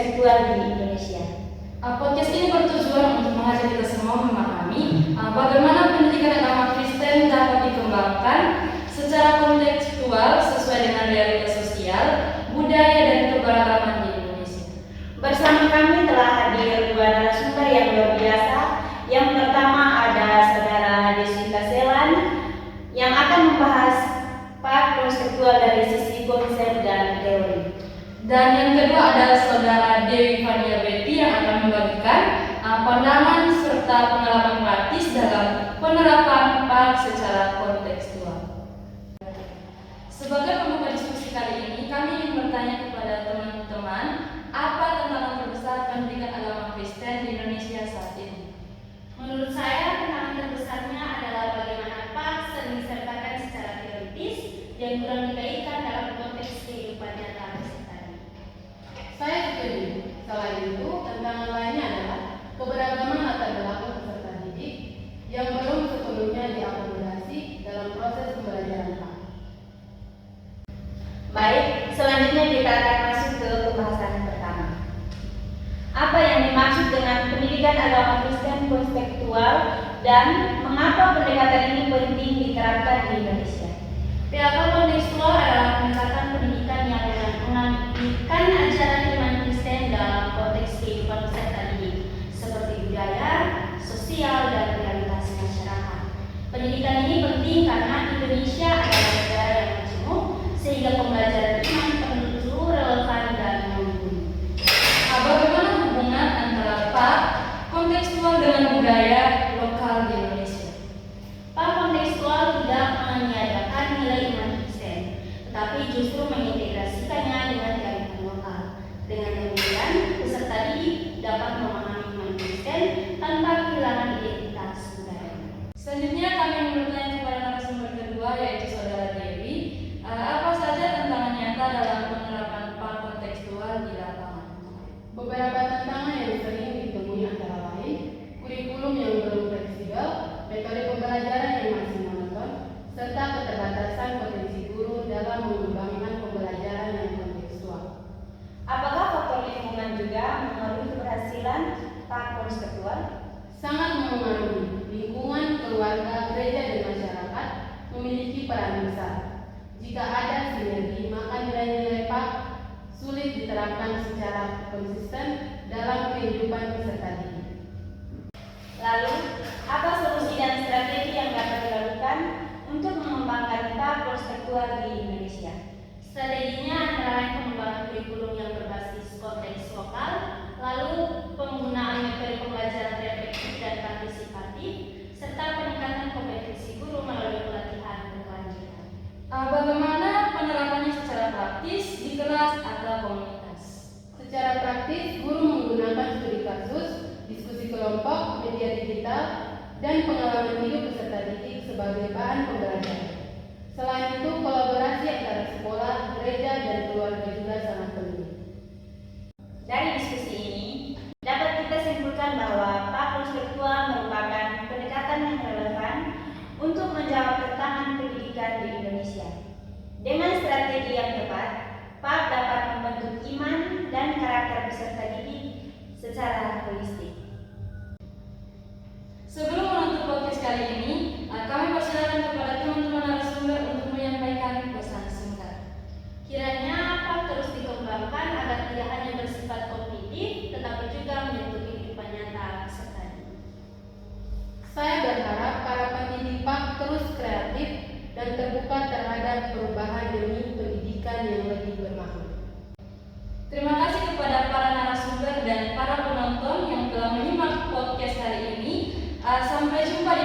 kontekstual di Indonesia. Podcast ini bertujuan untuk mengajak kita semua memahami bagaimana pendidikan agama Kristen dapat dikembangkan secara kontekstual sesuai dengan realitas sosial, budaya, dan keberagaman di Indonesia. Bersama kami telah hadir dua narasumber yang luar biasa. Yang pertama ada Saudara Deswita Selan yang akan membahas part kontekstual dari sisi konsep dan teori. Dan yang kedua adalah Saudara Dewi Fania Betty yang akan membagikan pandangan serta pengalaman praktis dalam penerapan part secara kontekstual. Sebagai pembuka diskusi kali ini, kami ingin bertanya kepada teman-teman, apa tantangan terbesar pendidikan agama Kristen di Indonesia saat ini? Menurut saya, tantangan terbesarnya adalah bagaimana PAK sering disertakan secara teoritis dan kurang dikaitkan dalam konteks kehidupan nyata peserta didik. Saya setuju. Selain itu, tantangan lainnya adalah keberagaman latar belakang peserta didik yang belum sepenuhnya diakomodasi dalam proses pembelajaran PAK. Baik, selanjutnya kita akan masuk ke pembahasan pertama. Apa yang dimaksud dengan pendidikan agama Kristen kontekstual dan mengapa pendekatan ini penting diterapkan di Indonesia? PAK kontekstual adalah pendekatan pendidikan yang mengaitkan ajaran iman Kristen dalam konteks kehidupan peserta didik seperti budaya, sosial, dan realitas masyarakat. Pendidikan ini penting karena Indonesia adalah negara yang majemuk sehingga pembelajaran iman perlu relevan dan mumpuni. Bagaimana hubungan antara PAK kontekstual dengan budaya lokal di Indonesia? PAK kontekstual tidak meniadakan nilai iman Kristen, tetapi justru mengintegrasikannya dengan kearifan lokal. Dengan demikian, peserta didik dapat memahami iman Kristen tanpa kehilangan identitas budaya. Selanjutnya kami bertanya kepada narasumber kedua, yaitu Saudara Dewi. Apa saja tantangan nyata dalam penerapan PAK kontekstual di lapangan? Beberapa tantangan yang sering ditemui antara lain kurikulum yang belum fleksibel, metode pembelajaran yang masih monoton, serta keterbatasan potensi guru dalam mengembangkan pembelajaran yang kontekstual. Apakah faktor lingkungan juga mengaruhi keberhasilan PAK kontekstual? Sangat memengaruhi. Lingkungan, keluarga, gereja, dan masyarakat memiliki peran besar. Jika ada sinergi, maka nilai-nilai PAK sulit diterapkan secara konsisten dalam kehidupan peserta didik. Lalu, apa solusi dan strategi yang dapat dilakukan untuk mengembangkan PAK kontekstual di Indonesia? Strateginya antara lain pengembangan kurikulum yang berbasis konteks lokal, lalu penggunaan metode pembelajaran reflektif dan partisipatif, serta peningkatan kompetensi guru melalui pelatihan berkelanjutan. Bagaimana penerapannya secara praktis di kelas atau komunitas? Secara praktis, guru menggunakan studi kasus, diskusi kelompok, media digital, dan pengalaman hidup peserta didik sebagai bahan pembelajaran. Selain itu, kolaborasi antara sekolah, gereja, dan keluarga juga sangat penting. Dari diskusi ini, dapat kita simpulkan bahwa PAK kontekstual merupakan pendekatan yang relevan untuk menjawab tantangan pendidikan di Indonesia. Dengan strategi yang tepat, PAK dapat membentuk iman dan karakter peserta didik secara holistik. Sebelum menutup podcast kali ini, kami persilakan kepada teman-teman narasumber untuk menyampaikan pesan singkat. Kiranya PAK terus dikembangkan agar tidak hanya bersifat kognitif, tetapi juga menyentuh kehidupan nyata peserta didik. Saya berharap para pendidik PAK terus kreatif dan terbuka terhadap perubahan demi pendidikan yang lebih bermakna. Terima kasih kepada para narasumber dan para penonton yang telah menyimak podcast kali ini. Sampai jumpa di